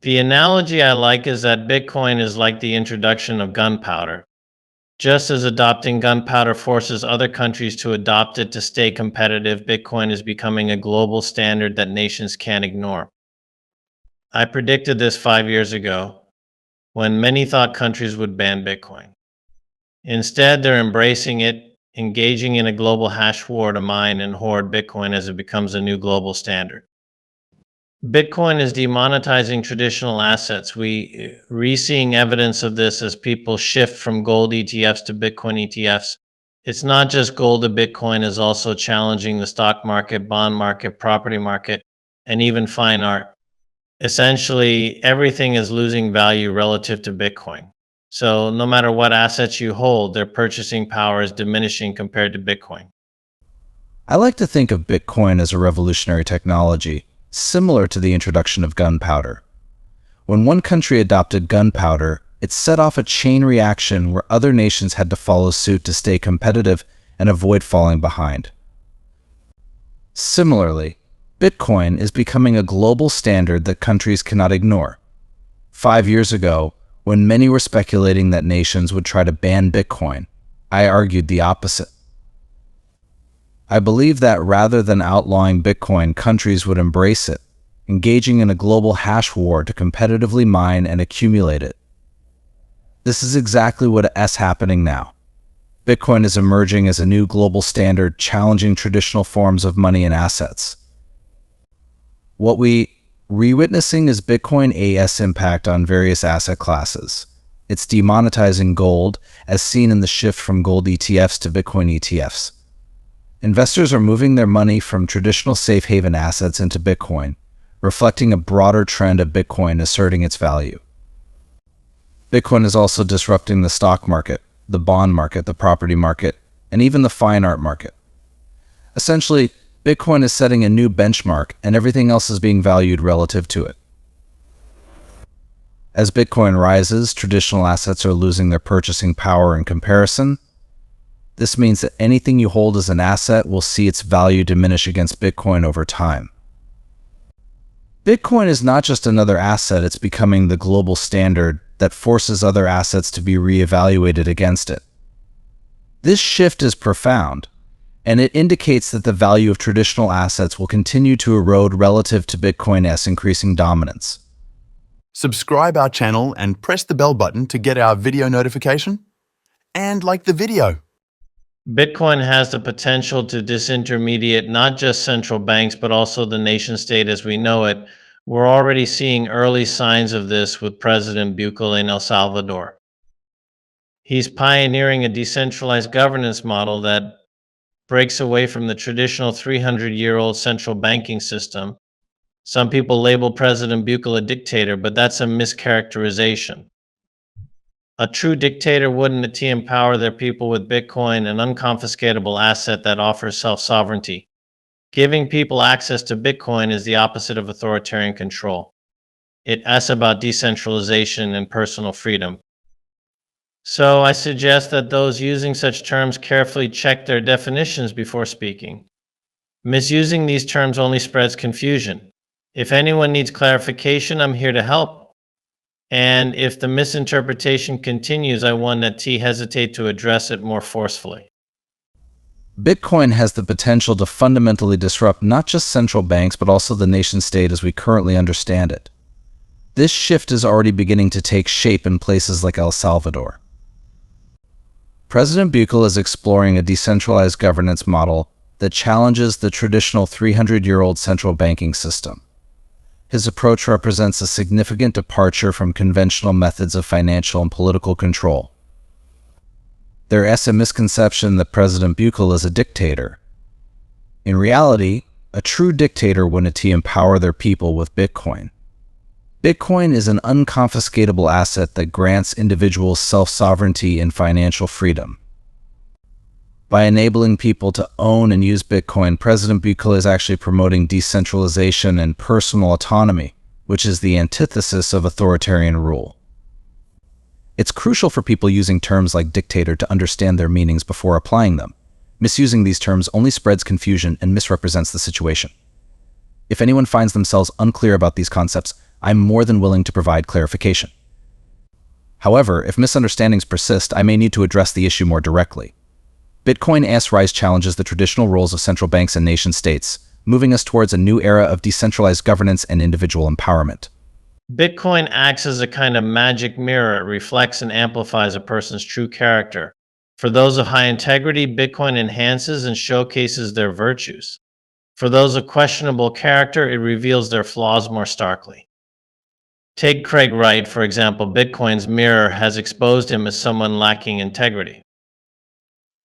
The analogy I like is that Bitcoin is like the introduction of gunpowder. Just as adopting gunpowder forces other countries to adopt it to stay competitive, Bitcoin is becoming a global standard that nations can't ignore. I predicted this 5 years ago when many thought countries would ban Bitcoin. Instead, they're embracing it, engaging in a global hash war to mine and hoard Bitcoin as it becomes a new global standard. Bitcoin is demonetizing traditional assets. We're seeing evidence of this as people shift from gold ETFs to Bitcoin ETFs. It's not just gold to Bitcoin, is also challenging the stock market, bond market, property market, and even fine art. Essentially, everything is losing value relative to Bitcoin. So no matter what assets you hold, their purchasing power is diminishing compared to Bitcoin. I like to think of Bitcoin as a revolutionary technology, similar to the introduction of gunpowder. When one country adopted gunpowder, it set off a chain reaction where other nations had to follow suit to stay competitive and avoid falling behind. Similarly, Bitcoin is becoming a global standard that countries cannot ignore. 5 years ago, when many were speculating that nations would try to ban Bitcoin, I argued the opposite. I believe that rather than outlawing Bitcoin, countries would embrace it, engaging in a global hash war to competitively mine and accumulate it. This is exactly what is happening now. Bitcoin is emerging as a new global standard, challenging traditional forms of money and assets. What we're witnessing is Bitcoin AS impact on various asset classes. It's demonetizing gold, as seen in the shift from gold ETFs to Bitcoin ETFs. Investors are moving their money from traditional safe haven assets into Bitcoin, reflecting a broader trend of Bitcoin asserting its value. Bitcoin is also disrupting the stock market, the bond market, the property market, and even the fine art market. Essentially, Bitcoin is setting a new benchmark, and everything else is being valued relative to it. As Bitcoin rises, traditional assets are losing their purchasing power in comparison. This means that anything you hold as an asset will see its value diminish against Bitcoin over time. Bitcoin is not just another asset, it's becoming the global standard that forces other assets to be reevaluated against it. This shift is profound, and it indicates that the value of traditional assets will continue to erode relative to Bitcoin's increasing dominance. Subscribe our channel and press the bell button to get our video notification. And like the video. Bitcoin has the potential to disintermediate not just central banks, but also the nation state as we know it. We're already seeing early signs of this with President Bukele in El Salvador. He's pioneering a decentralized governance model that breaks away from the traditional 300-year-old central banking system. Some people label President Bukele a dictator, but that's a mischaracterization. A true dictator wouldn't empower their people with Bitcoin, an unconfiscatable asset that offers self-sovereignty. Giving people access to Bitcoin is the opposite of authoritarian control. It's about decentralization and personal freedom. So I suggest that those using such terms carefully check their definitions before speaking. Misusing these terms only spreads confusion. If anyone needs clarification, I'm here to help. And if the misinterpretation continues, I won't hesitate to address it more forcefully. Bitcoin has the potential to fundamentally disrupt not just central banks, but also the nation state as we currently understand it. This shift is already beginning to take shape in places like El Salvador. President Bukele is exploring a decentralized governance model that challenges the traditional 300-year-old central banking system. His approach represents a significant departure from conventional methods of financial and political control. There is a misconception that President Bukele is a dictator. In reality, a true dictator wouldn't empower their people with Bitcoin. Bitcoin is an unconfiscatable asset that grants individuals self-sovereignty and financial freedom. By enabling people to own and use Bitcoin, President Bukele is actually promoting decentralization and personal autonomy, which is the antithesis of authoritarian rule. It's crucial for people using terms like dictator to understand their meanings before applying them. Misusing these terms only spreads confusion and misrepresents the situation. If anyone finds themselves unclear about these concepts, I'm more than willing to provide clarification. However, if misunderstandings persist, I may need to address the issue more directly. Bitcoin AS rise challenges the traditional roles of central banks and nation-states, moving us towards a new era of decentralized governance and individual empowerment. Bitcoin acts as a kind of magic mirror. It reflects and amplifies a person's true character. For those of high integrity, Bitcoin enhances and showcases their virtues. For those of questionable character, it reveals their flaws more starkly. Take Craig Wright, for example. Bitcoin's mirror has exposed him as someone lacking integrity.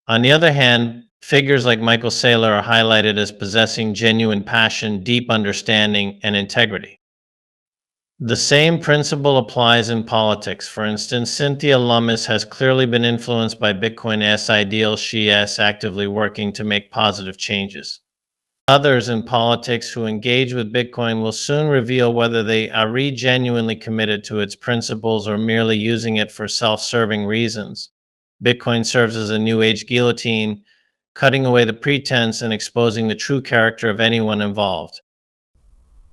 On the other hand, figures like Michael Saylor are highlighted as possessing genuine passion, deep understanding, and integrity. The same principle applies in politics. For instance, Cynthia Lummis has clearly been influenced by Bitcoin's ideals. She is actively working to make positive changes. Others in politics who engage with Bitcoin will soon reveal whether they are genuinely committed to its principles or merely using it for self-serving reasons. Bitcoin serves as a new age guillotine, cutting away the pretense and exposing the true character of anyone involved.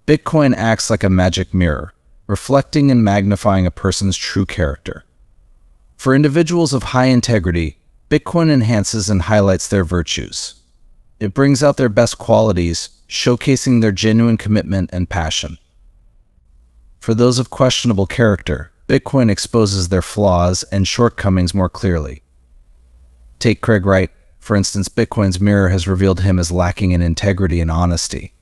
Bitcoin acts like a magic mirror, reflecting and magnifying a person's true character. For individuals of high integrity, Bitcoin enhances and highlights their virtues. It brings out their best qualities, showcasing their genuine commitment and passion. For those of questionable character, Bitcoin exposes their flaws and shortcomings more clearly. Take Craig Wright, for instance. Bitcoin's mirror has revealed him as lacking in integrity and honesty.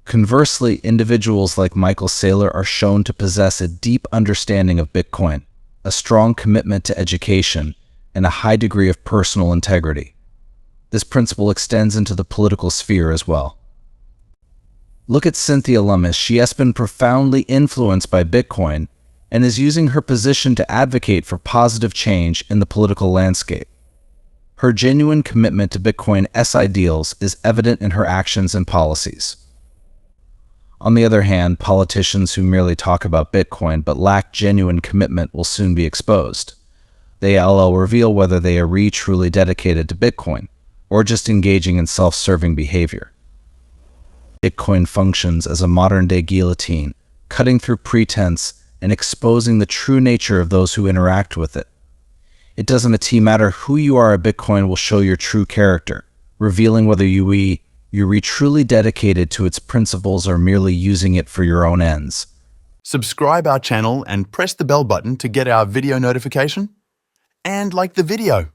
Conversely, individuals like Michael Saylor are shown to possess a deep understanding of Bitcoin, a strong commitment to education, and a high degree of personal integrity. This principle extends into the political sphere as well. Look at Cynthia Lummis. She has been profoundly influenced by Bitcoin and is using her position to advocate for positive change in the political landscape. Her genuine commitment to Bitcoin's ideals is evident in her actions and policies. On the other hand, politicians who merely talk about Bitcoin but lack genuine commitment will soon be exposed. They will reveal whether they are truly dedicated to Bitcoin or just engaging in self-serving behavior. Bitcoin functions as a modern-day guillotine, cutting through pretense and exposing the true nature of those who interact with it. It doesn't matter who you are, Bitcoin will show your true character, revealing whether you're truly dedicated to its principles or merely using it for your own ends. Subscribe our channel and press the bell button to get our video notification. And like the video.